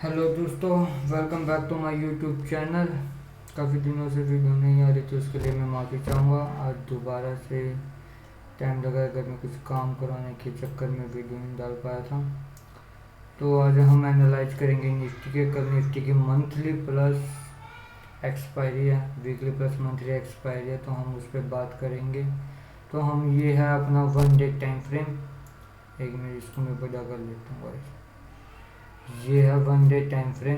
Hello दोस्तों, welcome back to my YouTube channel. काफ़ी दिनों से वीडियो नहीं आ रही थी, उसके लिए मैं माफ़ी चाहूँगा। आज दोबारा से टाइम लगा, घर में कुछ काम कराने के चक्कर में वीडियो नहीं डाल पाया था। तो आज हम एनालाइज करेंगे निफ्टी के। कल निफ्टी की मंथली प्लस एक्सपायरी है, वीकली प्लस मंथली एक्सपायरी है, तो हम उस पर बात करेंगे। तो हम ये है अपना 1 डे टाइम फ्रेम। एक मिनट, इसको मैं बड़ा कर लेता हूँ गाइस। ये है 1 डे टाइम फ्रेम।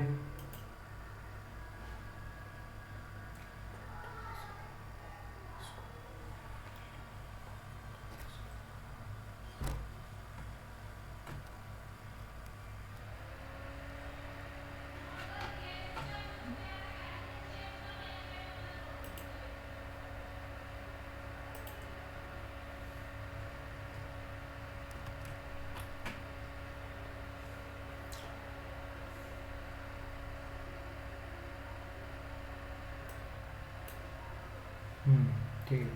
ठीक है।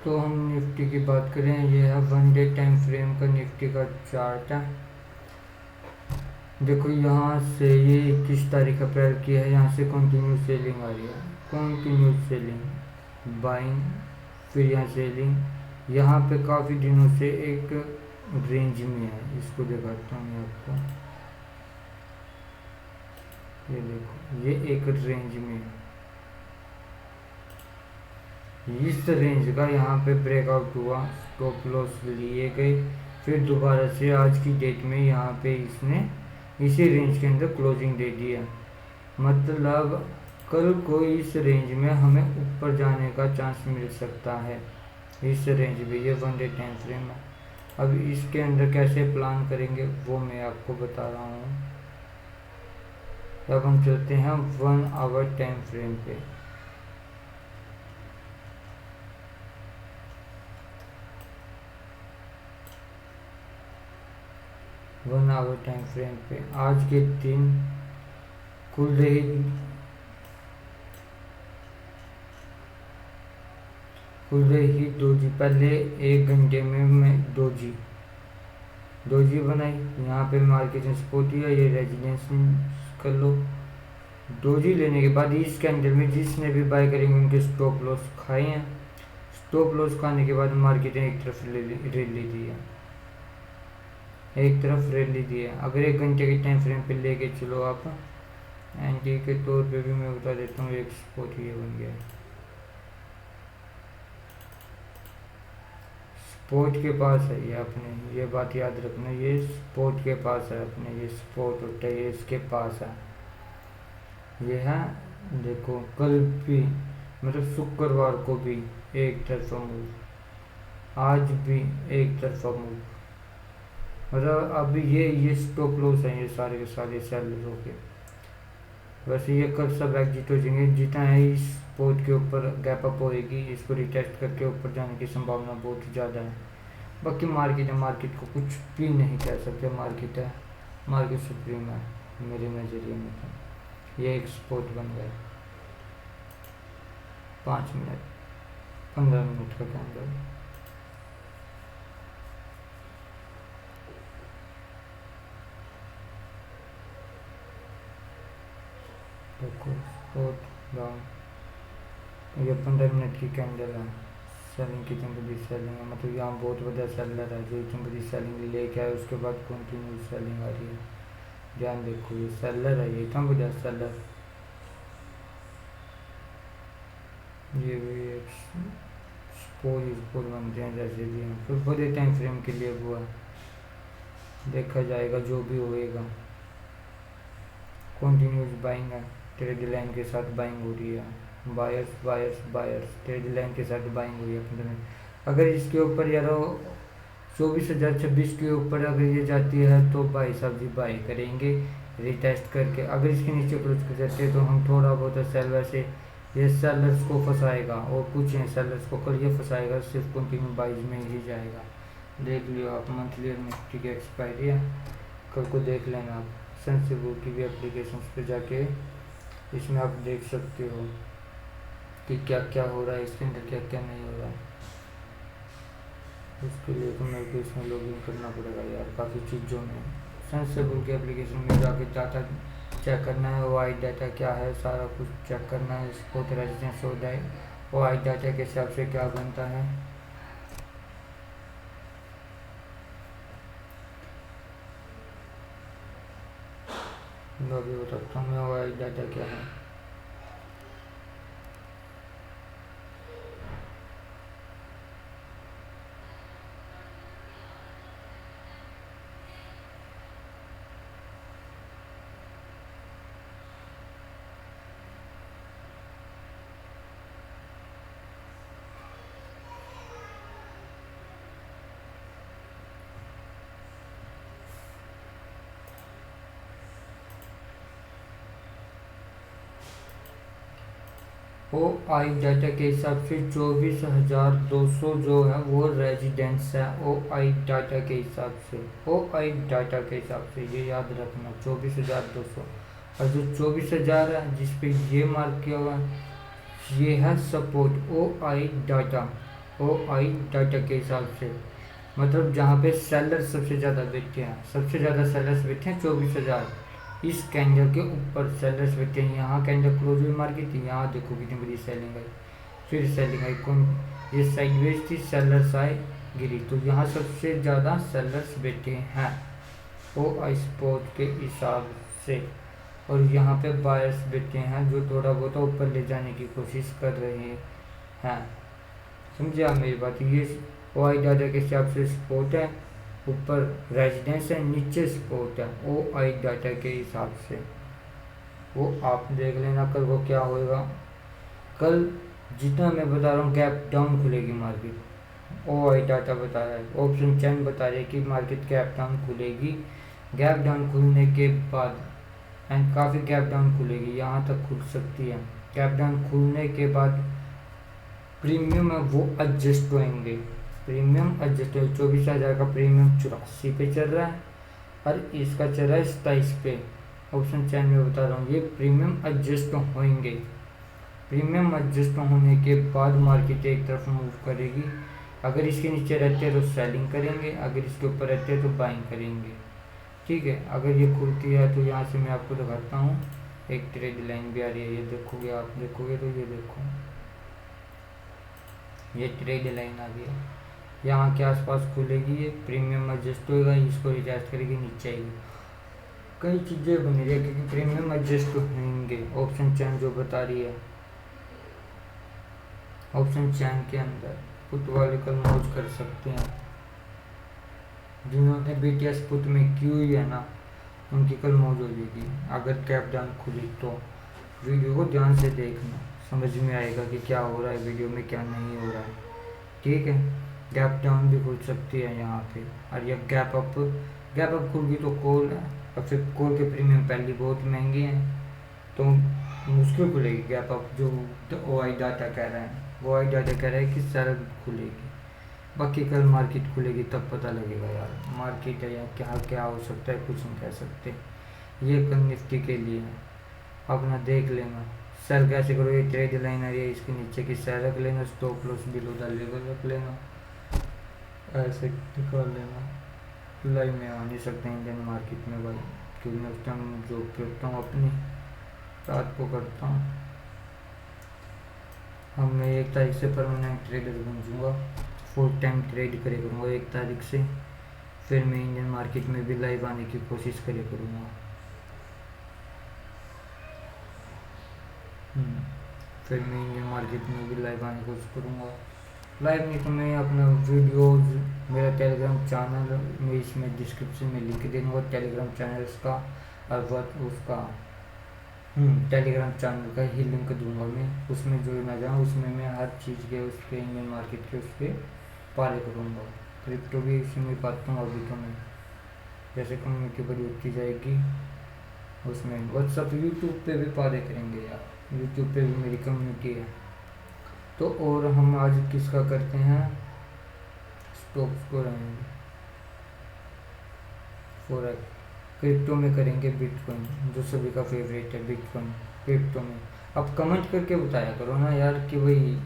तो हम निफ्टी की बात करें, ये है 1 डे टाइम फ्रेम का निफ्टी का चार्ट है। देखो यहाँ से ये 21 अप्रैल की है, यहाँ से कंटिन्यू सेलिंग आ रही है, कंटिन्यू सेलिंग, बाइंग, फिर यहाँ सेलिंग। यहाँ पे काफ़ी दिनों से एक रेंज में है, इसको दिखाता हूँ मैं आपको। ये देखो, ये एक रेंज में है। इस रेंज का यहाँ पे ब्रेकआउट हुआ, स्टॉप लॉस लिए गए, फिर दोबारा से आज की डेट में यहाँ पे इसने इसी रेंज के अंदर क्लोजिंग दे दिया। मतलब कल को इस रेंज में हमें ऊपर जाने का चांस मिल सकता है। इस रेंज में ये 1 डे टाइम फ्रेम है। अब इसके अंदर कैसे प्लान करेंगे वो मैं आपको बता रहा हूँ। अब हम चलते हैं 1 आवर टाइम फ्रेम पे। वन आवर टाइम फ्रेम पे आज के दिन खुल रही डोजी। पहले 1 घंटे में मैं डोजी बनाई। यहाँ पे मार्केट में सपोर्ट दिया, ये रेजिडेंस कर लो। डोजी लेने के बाद इस कैंडल में जिसने भी बाय करेंगे उनके स्टॉप लॉस खाए हैं। स्टॉप लॉस खाने के बाद मार्केट ने एक तरफ रैली दी है, एक तरफ रैली दी है। अगर 1 घंटे के टाइम फ्रेम पे लेके चलो आप, एंटी के तौर पे भी मैं बता देता हूँ, एक स्पॉट ये बन गया है। स्पॉट के पास है ये, अपने ये बात याद रखना, ये स्पॉट के पास है अपने, ये स्पॉट होता है, ये इसके पास है। ये है, देखो कल भी मतलब शुक्रवार को भी एक तरफा मूव, आज भी एक तरफा मूव। मतलब अभी ये स्टॉप लॉस है, ये सारे के सारे सेलरों के। वैसे ये कल सब एग्जिट हो जाएंगे। जितना है इस स्पॉट के ऊपर गैप अप होएगी, इसको रिटेस्ट करके ऊपर जाने की संभावना बहुत ज़्यादा है। बाकी मार्केट है, मार्केट को कुछ भी नहीं कह सकते। मार्केट है, मार्केट सुप्रीम है मेरे नज़रिए में। तो ये एक स्पॉट बन गया 5 मिनट 15 मिनट का कैंडल। देखो स्पॉट डाउन, ये 15 मिनट की कैंडल है। सेलिंग कितनी बड़ी सेलिंग है, मतलब यहाँ बहुत बड़ा सेलर है जो इतनी बड़ी सेलिंग लेके आए, उसके बाद कंटिन्यू सेलिंग आ रही है। ध्यान देखो, ये सेलर है, ये इतना बड़ा सेलर। ये भी एक स्पोर बनते हैं जैसे भी हैं, फिर बड़े टाइम फ्रेम के लिए हुआ देखा जाएगा जो भी होएगा। कंटिन्यूस बाइंग है, ट्रेड लाइन के साथ बाइंग हो रही है। Buyers buyers buyers, trade line के साथ बाइंग हुई है 15 मिनट। अगर इसके ऊपर यारो 24,026 के ऊपर अगर ये जाती है तो भाई साहब जी बाई करेंगे रिटेस्ट करके। अगर इसके नीचे क्लोज कर जाते हैं तो हम थोड़ा बहुत सेल, वैसे ये सेलर्स को फंसाएगा और कुछ हैं सेलर्स को कल ये फंसाएगा, सिर्फ कंटिन्यू बाइज में ही जाएगा। देख लियो आप, मंथली और निफ्टी की एक्सपायरी है, कल को देख लेना आप। सेंसिबल की भी एप्लीकेशन पे जाके इसमें आप देख सकते हो कि क्या क्या हो रहा है, इसके अंदर क्या क्या नहीं हो रहा है। उसके लिए तो मेरे को इसमें लॉगिन करना पड़ेगा यार, काफ़ी चीज़ों में सेंसेबल के एप्लीकेशन में जाके डाटा चेक करना है, ओ आई डाटा क्या है, सारा कुछ चेक करना है, स्पॉट रेजिडेंस हो जाए ओ आई डाटा के हिसाब से क्या बनता है। मैं भी बताता हूँ ओ आई डाटा क्या है। ओ आई डाटा के हिसाब से 24,200 जो है वो रेजिडेंस है ओ आई डाटा के हिसाब से। ओ आई डाटा के हिसाब से ये याद रखना 24,200, और जो 24,000 है जिस पे ये मार्क किया हुआ है ये है support O I data. O I data के हिसाब से मतलब जहाँ पे सेलर सबसे ज़्यादा बैठे हैं, सबसे ज़्यादा सेलर्स बैठे हैं 24,000, इस कैंडल के ऊपर सेलर्स बैठे हैं। यहाँ कैंडल क्लोज हुई मार्केट थी, यहाँ देखो कितनी बड़ी सेलिंग आई, फिर सेलिंग आई, कौन ये साइडवेज थी, सेलर्स आए गिरी, तो यहाँ सबसे ज़्यादा सेलर्स बैठे हैं ओ आई स्पॉट के हिसाब से। और यहाँ पे बायर्स बैठे हैं जो थोड़ा बहुत ऊपर ले जाने की कोशिश कर रहे हैं। समझे आप मेरी बात, ये ओ आई डाटा के हिसाब से स्पॉट है, ऊपर रेजिडेंस है, नीचे स्पॉट है ओ आई डाटा के हिसाब से। वो आप देख लेना कल वो क्या होएगा। कल जितना मैं बता रहा हूँ गैप डाउन खुलेगी मार्केट, ओ आई डाटा बता रहा है, ऑप्शन चैन बता रहे कि मार्केट गैप डाउन खुलेगी। गैप डाउन खुलने के बाद एंड काफ़ी गैप डाउन खुलेगी, यहाँ तक खुल सकती है। गैप डाउन खुलने के बाद प्रीमियम है वो एडजस्ट होंगे, प्रीमियम एडजस्ट हो 24,000 का प्रीमियम 84 पे चल रहा है और इसका चल रहा है 27 पे। ऑप्शन चैन में बता रहा हूँ ये प्रीमियम एडजस्ट होंगे। प्रीमियम एडजस्ट होने के बाद मार्केट एक तरफ मूव करेगी, अगर इसके नीचे रहते हैं तो सेलिंग करेंगे, अगर इसके ऊपर रहते हैं तो बाइंग करेंगे। ठीक है, अगर ये खुलती है तो यहाँ से मैं आपको दिखाता हूँ, एक ट्रेड लाइन भी आ रही है, ये देखोगे आप देखोगे तो ये देखो ये ट्रेड लाइन आ गई है, यहाँ के आसपास खुलेगी, ये प्रीमियम एडजस्ट होगा, इसको रिचार्ज करेगी नीचे आएगी, कई चीज़ें बनी रही क्योंकि प्रीमियम एडजस्ट होंगे। ऑप्शन चैन जो बता रही है, ऑप्शन चैन के अंदर पुट वाले कल मौज कर सकते हैं, जिन्होंने BTS पुट में की हुई है ना उनकी कल मौज हो जाएगी। अगर कैप डाउन खुली तो वीडियो को ध्यान से देखना, समझ में आएगा कि क्या हो रहा है वीडियो में क्या नहीं हो रहा है। ठीक है, गैप डाउन भी खुल सकती है यहाँ पे, और यह गैप अप खुल गई तो कॉल है, और फिर कॉल के प्रीमियम पहले बहुत महंगे हैं तो मुश्किल खुलेगी गैप अप। जो ओ आई डाटा कह रहे हैं, वो आई डाटा कह रहा है कि सरल खुलेगी, बाकी कल मार्केट खुलेगी तब पता लगेगा यार, मार्केट है या क्या क्या हो सकता है कुछ नहीं कह सकते। ये कल निफ्टी के लिए है, अपना देख लेना। सेल कैसे करो, ये ट्रेड लाइन आ रही है इसके नीचे की सेल रख लेना, stop loss below the level रख लेना, ऐसे निकाल लेना। लाइव में आ नहीं सकते इंडियन मार्केट में भाई, क्योंकि नेक्स्ट टाइम जो करता हूँ अपनी रात को करता हूँ। अब मैं 1 तारीख से परमानेंट ट्रेडर बन जाऊँगा, फुल टाइम ट्रेड करे करूँगा 1 तारीख से, फिर मैं इंडियन मार्केट में भी लाइव आने की कोशिश करे करूँगा। फिर मैं इंडियन मार्केट में भी लाइव आने की कोशिश करूँगा। लाइव नहीं तो मैं अपना वीडियोज, मेरा टेलीग्राम चैनल मैं इसमें डिस्क्रिप्शन में लिख के दूँगा, टेलीग्राम चैनल उसका और उसका टेलीग्राम चैनल का ही लिंक दूंगा मैं, उसमें जो ना जाऊँ उसमें मैं हर चीज़ के उस पर इंडियन मार्केट के उस पर पाले करूँगा। क्रिप्टो भी इसी में पाता हूँ अभी तो मैं, जैसे कम्युनिटी बड़ी होती जाएगी उसमें व्हाट्सअप यूट्यूब पे भी पाले करेंगे यार, यूट्यूब पे भी मेरी कम्युनिटी है। तो और हम आज किसका करते हैं, स्टॉक्स को रहेंगे, फॉरेक्स क्रिप्टो में करेंगे बिटकॉइन, जो सभी का फेवरेट है बिटकॉइन क्रिप्टो में। अब कमेंट करके बताया करो ना यार कि भाई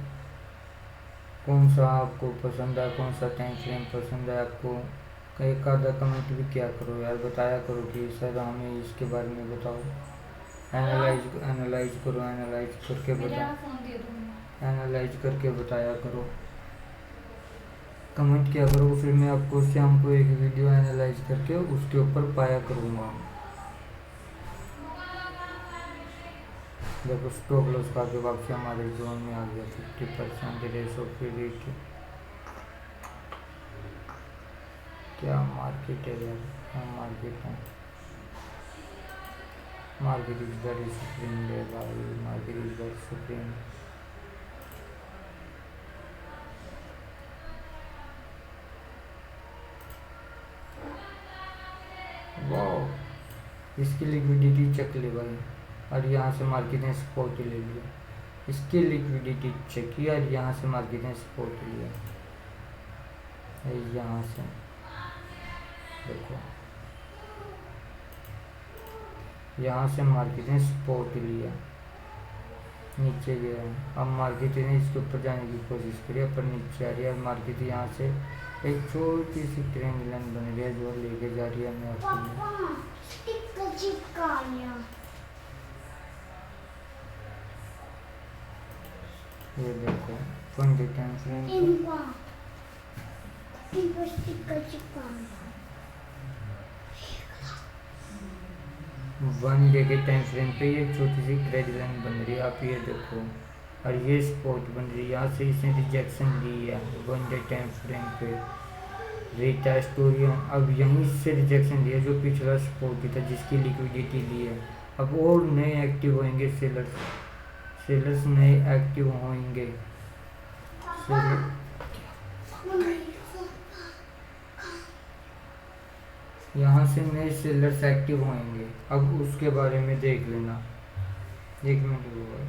कौन सा आपको पसंद है, कौन सा टाइम फ्रेम पसंद है आपको। एक आधा कमेंट भी क्या करो यार, बताया करो कि सर हमें इसके बारे में बताओ। एनालाइज करो, एनालाइज करके बताओ, एनालाइज करके बताया करो, कमेंट किया करो। फिर मैं आपको शाम को एक वीडियो एनालाइज करके उसके ऊपर पाया करूँगा। देखो स्टॉप लॉस का के वापस हमारे जोन में आ गया 50% रेस ऑफ क्रेडिट। क्या मार्केट है यार, क्या मार्केट है। Market is very supreme day भाई, मार्केट इज वेरी सुप्रीम। वाह, इसकी लिक्विडिटी चेक ले भाई, और यहाँ से मार्केट ने सपोर्ट ले लिया। इसकी लिक्विडिटी चेक किया और यहाँ से मार्केट ने सपोर्ट लिया। यहाँ से देखो, यहाँ से मार्केट ने सपोर्ट लिया, नीचे गया। अब मार्केट ने इसके ऊपर जाने की कोशिश करी पर नीचे आ रही है। मार्केट यहाँ से एक छोटी सी ट्रेंड लाइन बन रही है जो लेके जा रही है। मैं आपको ये देखो 20 टाइम फ्रेम वन डे के टाइम फ्रेम पे ये छोटी सी ट्रेंड लाइन बन रही है। आप ये देखो, और ये स्पॉट बन रही है। यहाँ से इसने रिजेक्शन ली है वन डे टाइम फ्रेम पे, रीटेस्ट हो रही है। अब यहीं से रिजेक्शन लिया जो पिछला सपोर्ट था जिसकी लिक्विडिटी ली है। अब और नए एक्टिव होंगे सेलर्स, सेलर्स नए एक्टिव होंगे। यहाँ से नए सेलर्स एक्टिव होंगे। अब उसके बारे में देख लेना, एक मिनट होगा।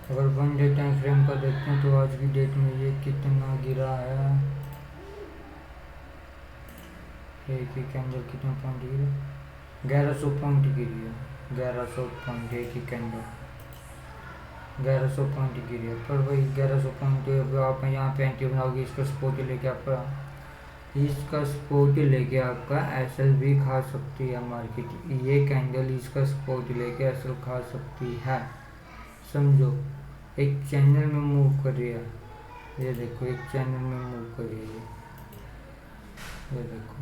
अगर वन डे टाइम फ्रेम का देखते हैं तो आज की डेट में ये कितना गिरा है। एक ही कैंडल कितना पॉइंट गिरा, 1100 पॉइंट गिरी है। 1100 पॉइंट एक ही कैंडल 1100 पॉइंट गिरी है। पर वही 1100 पॉइंट आप यहाँ पे एंट्री बनाओगे, इसका सपोर्ट लेके आपका एसएल भी खा सकती है मार्केट। ये कैंडल इसका सपोर्ट लेके एसएल खा सकती है, समझो। एक चैनल में मूव कर रही है, ये देखो एक चैनल में मूव कर रही है। ये देखो,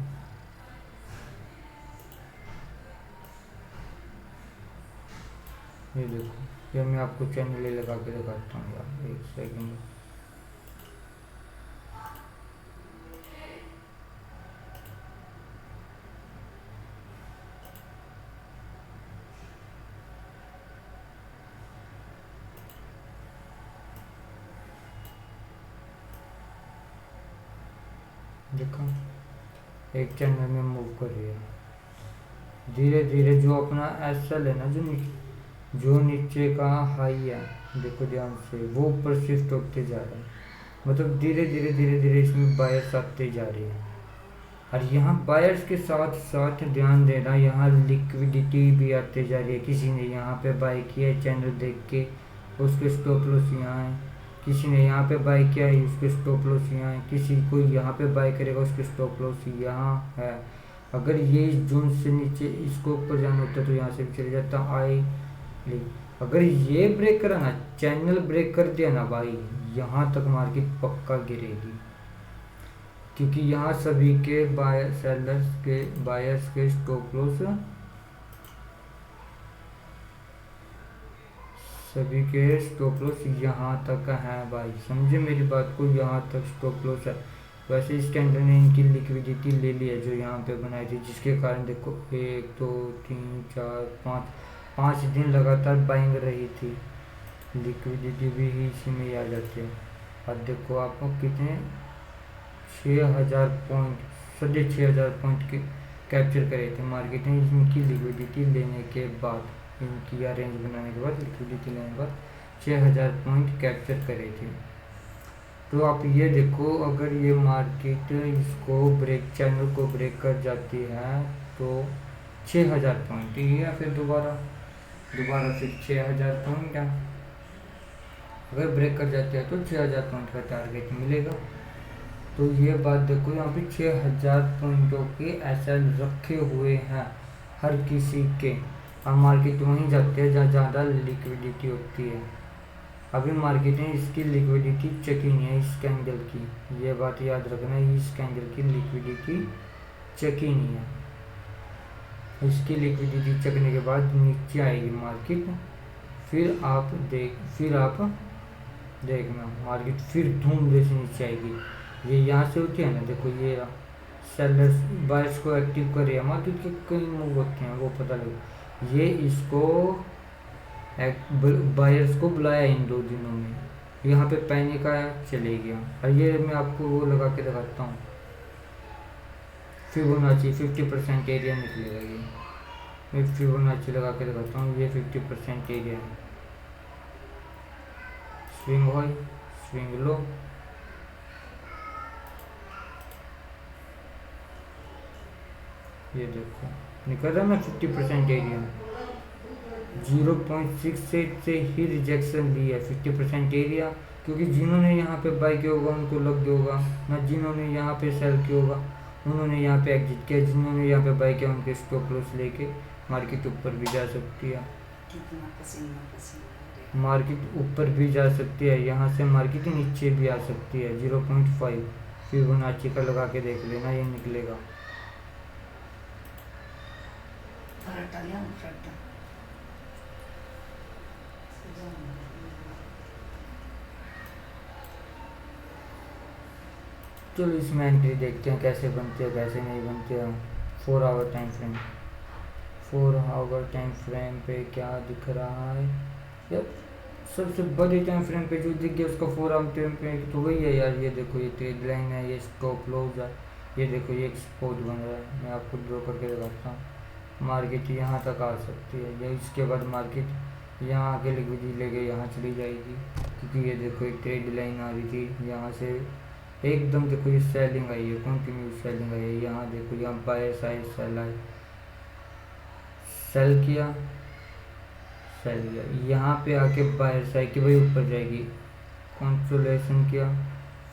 ये देखो, ये मैं आपको चैनल लगा के दिखाता हूँ यार, एक सेकंड। देखो एक चैनल में मूव कर रही है धीरे धीरे। जो अपना एसएल है ना, जो नीचे का हाई है, देखो ध्यान से, वो ऊपर शिफ्ट होते जा रहा है। मतलब धीरे धीरे धीरे धीरे इसमें बायर्स आते जा रहे हैं। और यहाँ बायर्स के साथ साथ ध्यान देना, यहाँ लिक्विडिटी भी आते जा रही है। किसी ने यहाँ पे बाय किया है चैनल देख के, उसके स्टॉप लॉस यहाँ है। किसी ने यहाँ पे बाय किया है, उसके स्टॉप लॉस यहाँ है। किसी को यहाँ पे बाय करेगा, उसके स्टॉप लॉस यहाँ है। अगर ये इस जोन से नीचे इसको ऊपर जाना होता तो यहाँ से भी चले जाता आई। अगर ये ब्रेक करा ना, चैनल ब्रेक कर दिया ना भाई, यहाँ तक मार्केट पक्का गिरेगी। क्योंकि यहाँ सभी के बायर्स के स्टॉप लॉस, सभी के स्टॉप लॉस यहाँ तक है भाई, समझे मेरी बात को। यहाँ तक स्टॉप लॉस है। वैसे इस कैंडल ने इनकी लिक्विडिटी ले ली है जो यहाँ पे बनाई थी, जिसके कारण देखो 1 2 3 4 5 दिन लगातार बाइंग रही थी। लिक्विडिटी भी इसी में आ जाती है। और देखो आपको कितने 6000 पॉइंट, 6500 पॉइंट के कैप्चर करे थे मार्केट ने इनकी लिक्विडिटी लेने के बाद, इनकी या रेंज बनाने के बाद, लिक्विडिटी लेने के बाद 6000 पॉइंट कैप्चर करे थे। तो आप ये देखो, अगर ये मार्केट इसको ब्रेक, चैनल को ब्रेक कर जाती है तो 6000 पॉइंट, या फिर दोबारा फिर 6000 पॉइंट है, अगर ब्रेक कर जाते हैं तो 6000 पॉइंट का टारगेट मिलेगा। तो ये बात देखो, यहाँ पे 6000 पॉइंटों के एसएल रखे हुए हैं हर किसी के, और मार्केट वहीं जाते हैं जहाँ ज़्यादा लिक्विडिटी होती है। अभी मार्केट में इसकी लिक्विडिटी चेक ही नहीं है, इस कैंडल की, ये बात याद रखना, इस कैंडल की लिक्विडिटी चेक ही नहीं है। इसकी लिक्विडिटी चेकने के बाद नीचे आएगी मार्केट, फिर आप देखना मार्केट फिर धूम जैसे नीचे आएगी। ये यहाँ से होती है ना, देखो ये सेलर्स बायर्स को एक्टिव करे, मार्केट के कई मूव होते हैं वो पता लगे। ये इसको बायर्स को बुलाया इन 2 दिनों में, यहाँ पे पैनिक आया, चले गया। और ये मैं आपको वो लगा के दिखाता हूँ, फिबोनाची 50% एरिया निकलेगा। ये मैं फिबोनाची लगा के दिखाता हूँ, ये 50% एरिया है। स्विंग हाई, स्विंग लो, ये देखो निकल रहा है ना 50% एरिया। 0.68 से ही रिजेक्शन ली है 50% एरिया, क्योंकि जिन्होंने यहाँ पे बाई किया होगा उनको लग गया होगा ना, जिन्होंने यहाँ पे सेल किया होगा उन्होंने यहाँ पे एग्जिट किया, जिन्होंने यहाँ पे बाई किया उनके स्टॉप लॉस लेके मार्केट ऊपर भी जा सकती है, मार्केट ऊपर भी जा सकती है, यहाँ से मार्केट नीचे भी आ सकती है। 0.5 फिबोनाची का लगा के देख लेना, ये निकलेगा। चलो इसमें एंट्री देखते हैं कैसे बनते हैं कैसे नहीं बनते हैं। 4 hour time frame, 4 hour time frame पे क्या दिख रहा है यार, सबसे बड़े टाइम फ्रेम पे जो दिख गया उसका 4 आवर टाइम पे तो वही है यार। ये देखो ये ट्रेड लाइन है, ये स्टॉप लॉस है, ये देखो ये एक स्पॉट बन रहा है, मैं आपको ड्रॉ करके दिखाता हूँ। मार्केट यहाँ तक आ सकती है, या इसके बाद मार्केट यहाँ आके लिक्विडिटी लेके यहाँ चली जाएगी, क्योंकि ये देखो एक ट्रेड लाइन आ रही थी यहाँ से एकदम, देखो ये सेलिंग आई है, कंटिन्यूस सेलिंग आई है। यहाँ देखो यहाँ बाय साइड सेल आई, सेल किया, यहाँ पे आके बायर साइड की भाई ऊपर जाएगी, कंसोलेशन किया,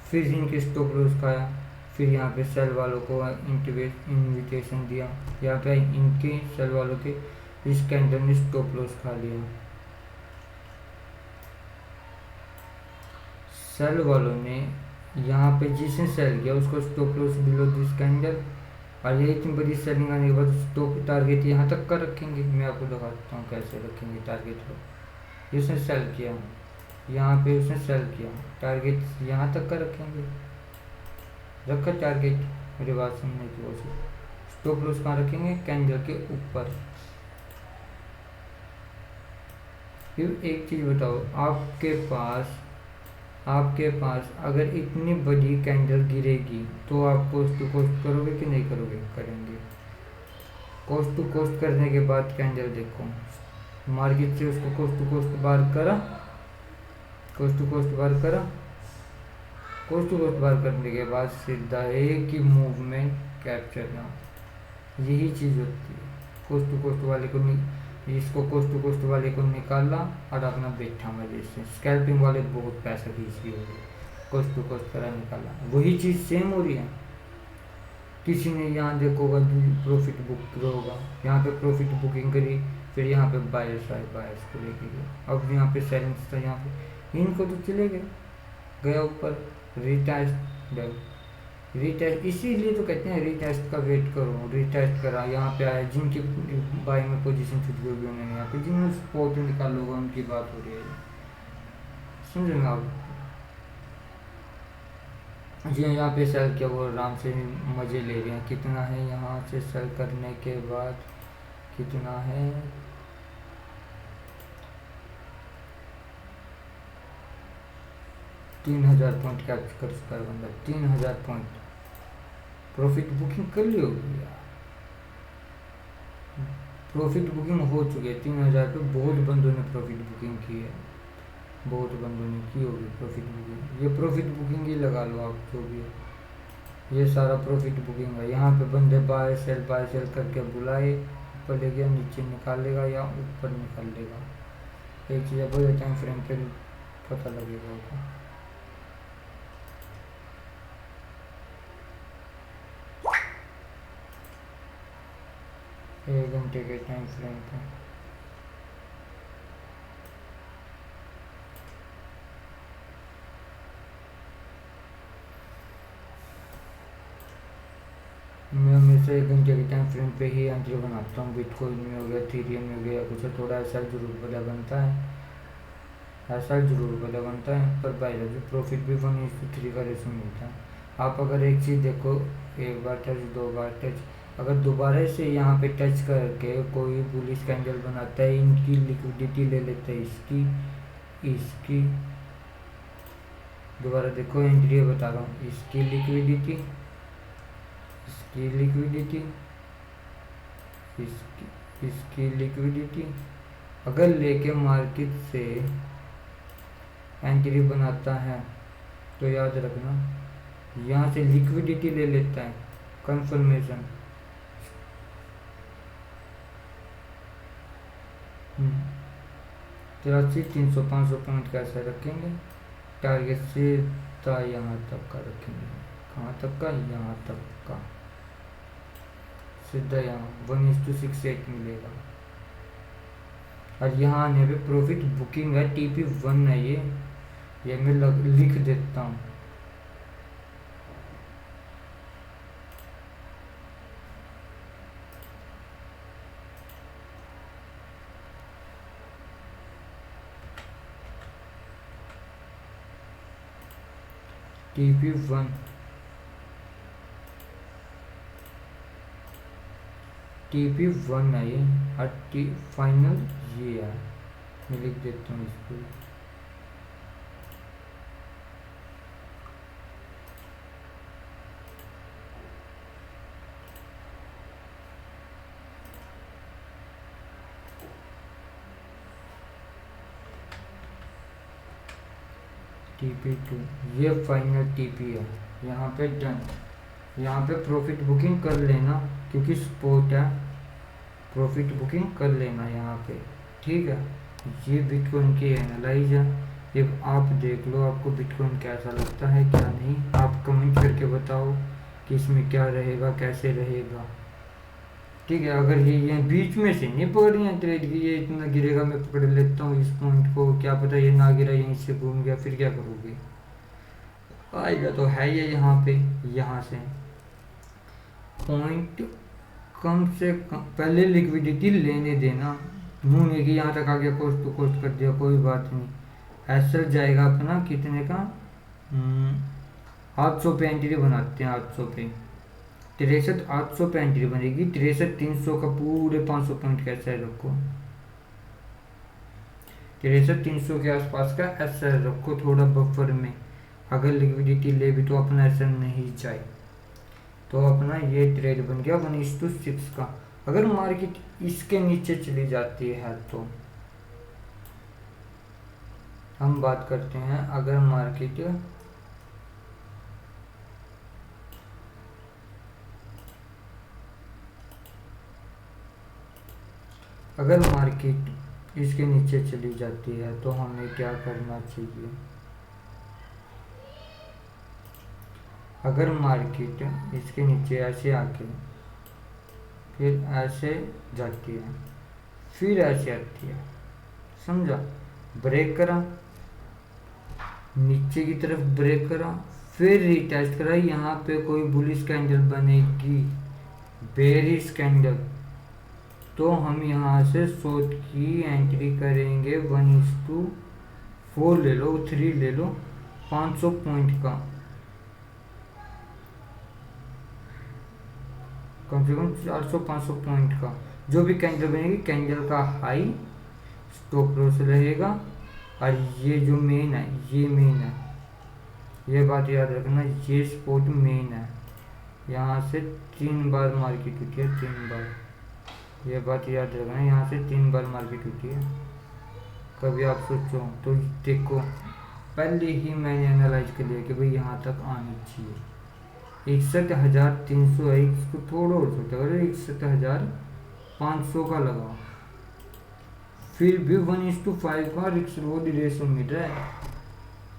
फिर इनके स्टॉप लॉस खाया, फिर यहाँ पे सेल वालों को इन्विटेशन दिया, यहाँ पे इनके सेल वालों के इस कैंडल ने स्टॉप लॉस खा लिया। सेल वालों ने यहाँ पे जिसने सेल किया उसको stop loss below this candle, और ये इतनी बड़ी सेलिंग आने के बाद स्टॉप टारगेट यहाँ तक का रखेंगे। मैं आपको दिखाता हूँ कैसे रखेंगे टारगेट को। उसने सेल किया, यहाँ पे उसने सेल किया, टारगेट यहाँ तक का रखेंगे, रखा टारगेट, मेरी बात सुनने की कोशिश। स्टॉप लॉस कहाँ रखेंगे, कैंडल के ऊपर। फिर एक चीज़ बताओ, आपके पास अगर इतनी बड़ी कैंडल गिरेगी तो आप कॉस्ट टू कॉस्ट करोगे कि नहीं करोगे? करेंगे। कॉस्ट टू कॉस्ट करने के बाद कैंडल देखो, मार्केट से उसको कॉस्ट टू कॉस्ट बार करा, कॉस्ट टू कॉस्ट बार करा, कॉस्ट टू कॉस्ट बार करने के बाद सीधा एक ही मूव में कैप्चर ना, यही चीज़ होती है। कॉस्ट टू कॉस्ट वाले को इसको कॉस्ट टू कॉस्ट वाले को निकाला और अपना बैठा मजे से। स्कैल्पिंग वाले बहुत पैसा खींच लिए, कॉस्ट टू कॉस्ट करा निकाला, वही चीज़ सेम हो रही है। किसी ने यहाँ देखो होगा प्रॉफिट बुक होगा, यहाँ पे प्रॉफिट बुकिंग करी, फिर यहाँ पे बायर्स आए, बायर्स को लेके गए, अब यहाँ पे सेलिंग्स था, यहाँ पे इनको तो चले गए, गया ऊपर रीटेस्ट, इसीलिए तो कहते हैं रीटेस्ट का वेट करो। रीटेस्ट करा, यहाँ पे आया, जिनकी बाई में पोजीशन छूट गई उन्होंने यहाँ पे, जिन्होंने स्पॉट निकाल लोगा उनकी बात हो रही है, समझे ना आप। जी यहाँ पे सेल किया वो आराम से मज़े ले रहे हैं। कितना है यहाँ से सेल करने के बाद, कितना है, $3000 पॉइंट कैप्चर कर चुका है बंदा, 3000 पॉइंट। प्रॉफिट बुकिंग कर ली होगी यार। प्रॉफिट बुकिंग हो चुकी है 3000 पे, बहुत बंदों ने प्रॉफिट बुकिंग की है, बहुत बंदों ने की होगी प्रॉफिट बुकिंग। ये प्रॉफिट बुकिंग ही लगा लो आप जो भी है, ये सारा प्रॉफिट बुकिंग है। यहाँ पे बंदे बाय सेल करके बुलाए, ऊपर ले गया, नीचे निकालेगा या ऊपर निकालेगा। एक चीज़ बड़े टाइम फ्रेम पे पता लगेगा आपको। 1 घंटे के टाइम फ्रेम पे मैं हमेशा 1 घंटे के टाइम फ्रेम पे ही एंट्री बनाता हूँ। बिटकॉइन में हो गया, इथेरियम में हो गया, कुछ थोड़ा ऐसा जरूर वाला बनता है, ऐसा जरूर वाला बनता है। पर बाय जो प्रॉफिट भी 1:3 का रेशो मिलता है। आप अगर एक चीज़ देखो, एक बार टच, 2 बार टच, अगर दोबारा से यहाँ पे टच करके कोई बुलिश कैंडल बनाता है, इनकी लिक्विडिटी ले लेते हैं, इसकी इसकी दोबारा देखो एंट्री बता रहा हूँ, इसकी लिक्विडिटी, इसकी लिक्विडिटी, इसकी लिक्विडिटी, अगर लेके मार्केट से एंट्री बनाता है तो याद रखना यहाँ से लिक्विडिटी ले लेता है, कंफर्मेशन। 83, 300, 500 पॉइंट कैसे रखेंगे, टारगेट से यहाँ तक का रखेंगे, कहाँ तक का, यहाँ तक का, सीधा यहाँ 1:68 मिलेगा। और यहाँ आने पे प्रॉफिट बुकिंग है, TP1 है ये मैं लिख देता हूँ। TP1 TP1 है ये, और फाइनल ये है, मैं लिख देता हूँ इसको। TP2 ये फाइनल TP है, यहाँ पे डन। यहाँ पे प्रॉफिट बुकिंग कर लेना, क्योंकि स्पॉट है, प्रॉफिट बुकिंग कर लेना यहाँ पे, ठीक है। ये बिटकॉइन की एनालाइज है, ये आप देख लो आपको बिटकॉइन कैसा लगता है क्या नहीं, आप कमेंट करके बताओ कि इसमें क्या रहेगा, कैसे रहेगा, ठीक है। अगर ये बीच में से नहीं पकड़ रही है ट्रेड की, ये इतना गिरेगा मैं पकड़ लेता हूँ इस पॉइंट को, क्या पता ये ना गिरा, यहीं से घूम गया, फिर क्या करोगे, आएगा तो है ये यहाँ पे, यहाँ से पॉइंट कम से कम पहले लिक्विडिटी लेने देना, मुँह नहीं कि यहाँ तक आ गया कोस्ट टू कोस्ट कर दिया, कोई बात नहीं। ऐसा जाएगा अपना कितने का, 800 पे एंट्री बनाते हैं, 800 पे 63, 800 पे एंट्री बनेगी, 63, 300 का पूरे 500 पॉइंट का एसआर रखो, 63, 300 के आसपास का एसआर रखो थोड़ा बफर में। अगर लिक्विडिटी ले भी तो अपना एसआर नहीं जाए, तो अपना ये ट्रेड बन गया 1:6 का। अगर मार्केट इसके नीचे चली जाती है तो हम बात करते हैं, अगर मार्केट इसके नीचे चली जाती है तो हमें क्या करना चाहिए। अगर मार्केट इसके नीचे ऐसे आके फिर ऐसे जाती है, फिर ऐसे आती है, समझा, ब्रेक करा, नीचे की तरफ ब्रेक करा, फिर रिटेस्ट करा, यहाँ पे कोई बुलिश कैंडल बनेगी, बेरिश कैंडल, तो हम यहाँ से शॉर्ट की एंट्री करेंगे 1:4 ले लो, 3 ले लो, 500 पॉइंट का, कम से कम 400-500 पॉइंट का जो भी कैंडल बनेगी, कैंडल का हाई स्टॉप लॉस रहेगा। और ये जो मेन है, ये मेन है, ये बात याद रखना, ये स्पॉट मेन है, यहाँ से 3 बार मार्केट उठी है, 3 बार, ये बात याद रखना, यहाँ से 3 बार मार्केट उठी है। कभी आप सोचो तो देखो, पहले ही मैंने एनालाइज कर लिया कि भाई यहाँ तक आनी चाहिए। 61,300 है, इसको थोड़ा और सोचा करो, 61,500 का लगाओ, फिर भी 1:5 का रिस्क रिवॉर्ड रेशो मिल रहा है।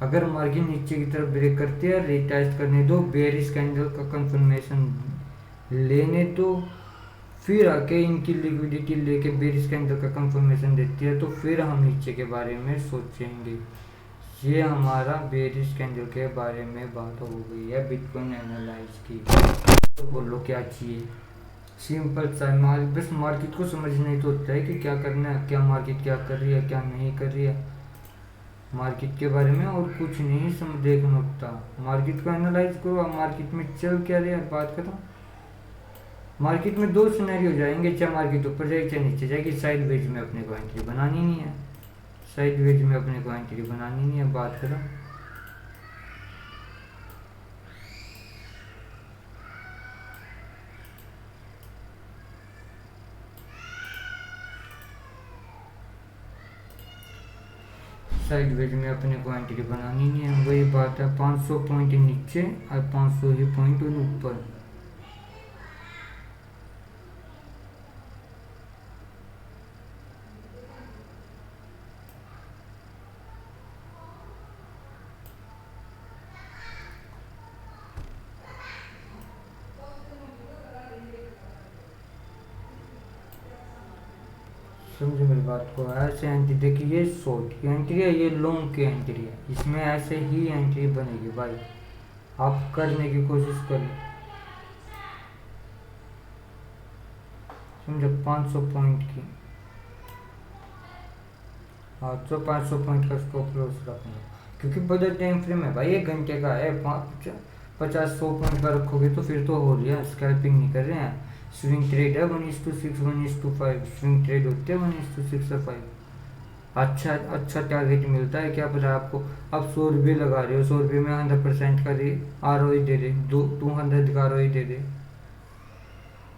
अगर मार्केट नीचे की तरफ ब्रेक करती है, रिटेस्ट करने दो, बेयरिश कैंडल का कंफर्मेशन लेने दो, फिर आके इनकी लिक्विडिटी लेके बेयरिश कैंडल का कंफर्मेशन देती है, तो फिर हम नीचे के बारे में सोचेंगे। ये हमारा बेयरिश कैंडल के बारे में बात हो गई है बिटकॉइन एनालाइज की। तो बोलो क्या चाहिए, सिंपल सा बस मार्केट को समझना ही तो होता है कि क्या करना है, क्या मार्केट क्या कर रही है, क्या नहीं कर रही है, मार्केट के बारे में और कुछ नहीं समझ देखना होता। मार्केट को एनालाइज करो, मार्केट में चल क्या रही है, बात करो। मार्केट में 2 सिनेरियो जाएंगे, चाहे मार्केट ऊपर जाएगी चाहे नीचे जाएगी, साइड वेज में अपने को एंट्री बनानी नहीं है, साइड वेज में अपने को एंट्री बनानी नहीं है, बात करो। साइड वेज में अपने को एंट्री बनानी नहीं है, वही बात है। 500 पॉइंट नीचे और 500 ही पॉइंट ऊपर। समझो मेरी बात को, ऐसे एंट्री देखिए, ये शॉर्ट की एंट्री है, ये लॉन्ग की एंट्री है, इसमें ऐसे ही एंट्री बनेगी भाई, आप करने की कोशिश करें। समझो 500 पॉइंट की, हाँ तो 500 पॉइंट का स्टॉप लॉस रखना, क्योंकि बजट टाइम फ्रेम है भाई, 1 घंटे का है। 50-100 पॉइंट का रखोगे तो फिर तो हो रही है, स्कैल्पिंग नहीं कर रहे हैं। स्विंग ट्रेड है 1:6 1:5, स्विंग ट्रेड होते हैं 1:6 और 5। अच्छा अच्छा टारगेट मिलता है, क्या पता आपको। आप 100 रुपये लगा रहे हो, 100 रुपये में 100% का ROI दे दे, 200 का ROI दे दे।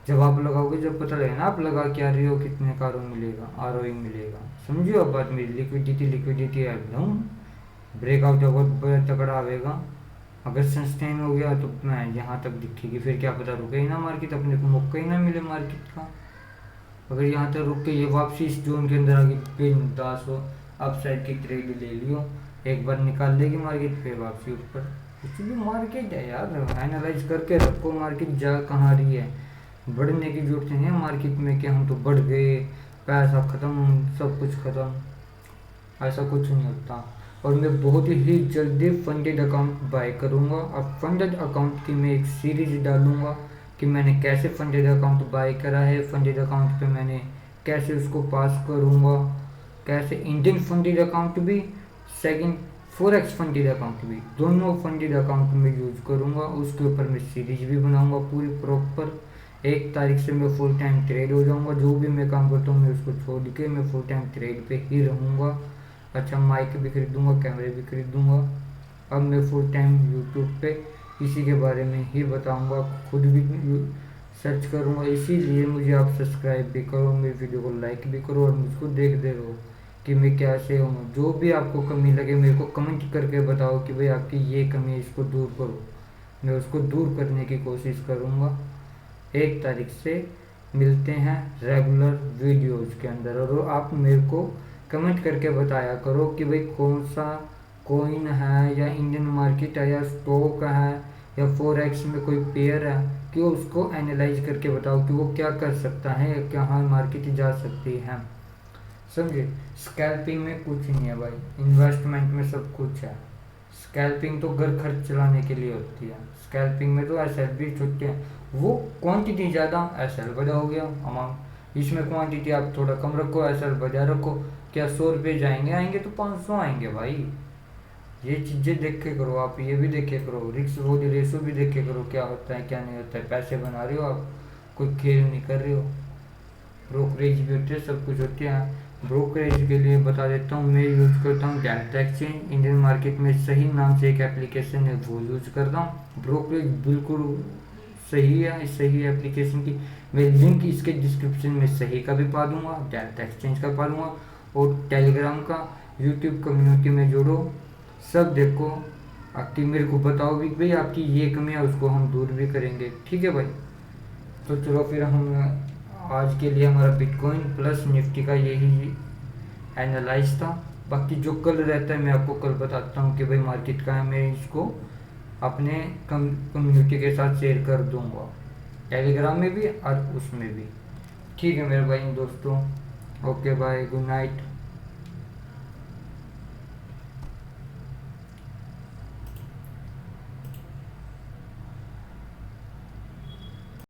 जब आप लगाओगे, जब पता लगेगा ना आप लगा क्या रहे हो, कितने का ROI मिलेगा। समझिए अब बात मेरी, लिक्विडिटी है एकदम, ब्रेकआउट बहुत बड़ा तगड़ा आएगा। अगर सस्टेन हो गया तो मैं यहाँ तक दिखेगी, फिर क्या पता रुके ही ना मार्केट, अपने को मौका ही ना मिले मार्केट का। अगर यहाँ तक रुक के ये वापसी इस जोन के अंदर आगे बिंदास हो, अपसाइड की ट्रेड ले लियो, एक बार निकाल लेगी मार्केट, फिर वापसी ऊपर। इसलिए मार्केट है यार, एनालाइज करके रखो मार्केट जा कहाँ रही है। बढ़ने की जरूरत नहीं है मार्केट में कि हम तो बढ़ गए, पैसा ख़त्म, सब कुछ ख़त्म, ऐसा कुछ नहीं होता। और मैं बहुत ही जल्दी फंडेड अकाउंट बाय करूँगा, और फंडेड अकाउंट की मैं एक सीरीज डालूँगा कि मैंने कैसे फंडेड अकाउंट बाय करा है, फंडेड अकाउंट पे मैंने कैसे उसको पास करूँगा, कैसे इंडियन फंडेड अकाउंट भी, सेकंड फॉरेक्स फंडेड अकाउंट भी, दोनों फंडेड अकाउंट में यूज करूँगा। उसके ऊपर मैं सीरीज भी बनाऊँगा पूरी प्रॉपर। 1 तारीख से मैं फुल टाइम ट्रेड हो जाऊँगा, जो भी मैं काम करता हूँ मैं उसको छोड़ के मैं फुल टाइम ट्रेड पे ही रहूँगा। अच्छा माइक भी खरीदूँगा, कैमरे भी खरीदूँगा। अब मैं फुल टाइम यूट्यूब पे इसी के बारे में ही बताऊँगा, खुद भी सर्च करूँगा। इसीलिए मुझे आप सब्सक्राइब भी करो, मेरी वीडियो को लाइक भी करो, और मुझको देखते रहो कि मैं कैसे हूँ। जो भी आपको कमी लगे मेरे को कमेंट करके बताओ कि भाई आपकी ये कमी है, इसको दूर करो, मैं उसको दूर करने की कोशिश करूँगा। 1 तारीख से मिलते हैं रेगुलर वीडियोज़ के अंदर, और आप मेरे को कमेंट करके बताया करो कि भाई कौन सा कॉइन है, या इंडियन मार्केट है, या स्टॉक है, या फॉरेक्स में कोई पेयर है, कि उसको एनालाइज करके बताओ कि वो क्या कर सकता है, या कहाँ मार्केट जा सकती है। समझे, स्कैल्पिंग में कुछ नहीं है भाई, इन्वेस्टमेंट में सब कुछ है। स्कैल्पिंग तो घर खर्च चलाने के लिए होती है, स्कैल्पिंग में तो SL भी छुट्टे हैं, वो क्वांटिटी ज़्यादा SL बड़ा हो गया अमाउंट। इसमें क्वांटिटी आप थोड़ा कम रखो, SL बजा रखो, क्या 100 रुपये जाएंगे, आएंगे तो 500 आएंगे भाई। ये चीज़ें देखे करो, आप ये भी देखे करो, रिस्क रिवॉर्ड रेशो भी देखे करो, क्या होता है क्या नहीं होता है। पैसे बना रहे हो आप, कोई खेल नहीं कर रहे हो। ब्रोकरेज भी होते हैं, सब कुछ होते हैं। ब्रोकरेज के लिए बता देता हूँ, मैं यूज़ करता हूँ डेल्टा एक्सचेंज, इंडियन मार्केट में सही नाम से एक एप्लीकेशन है वो यूज़ करता हूँ। ब्रोकरेज बिल्कुल सही है, सही है एप्लीकेशन की। मैं लिंक इसके डिस्क्रिप्शन में सही का भी पा दूंगा, डाटा एक्सचेंज का पा दूंगा, और टेलीग्राम का, यूट्यूब कम्युनिटी में जोड़ो, सब देखो, आपकी मेरे को बताओ भी भाई आपकी ये कमी है, उसको हम दूर भी करेंगे। ठीक है भाई, तो चलो फिर हम आज के लिए हमारा बिटकॉइन प्लस निफ्टी का यही एनालाइज था। बाकी जो कल रहता है मैं आपको कल बताता हूँ कि भाई मार्केट का है, मैं इसको अपने कम्युनिटी के साथ शेयर कर दूंगा, टेलीग्राम में भी और उसमें भी। ठीक है मेरे भाई दोस्तों, ओके बाय, गुड नाइट।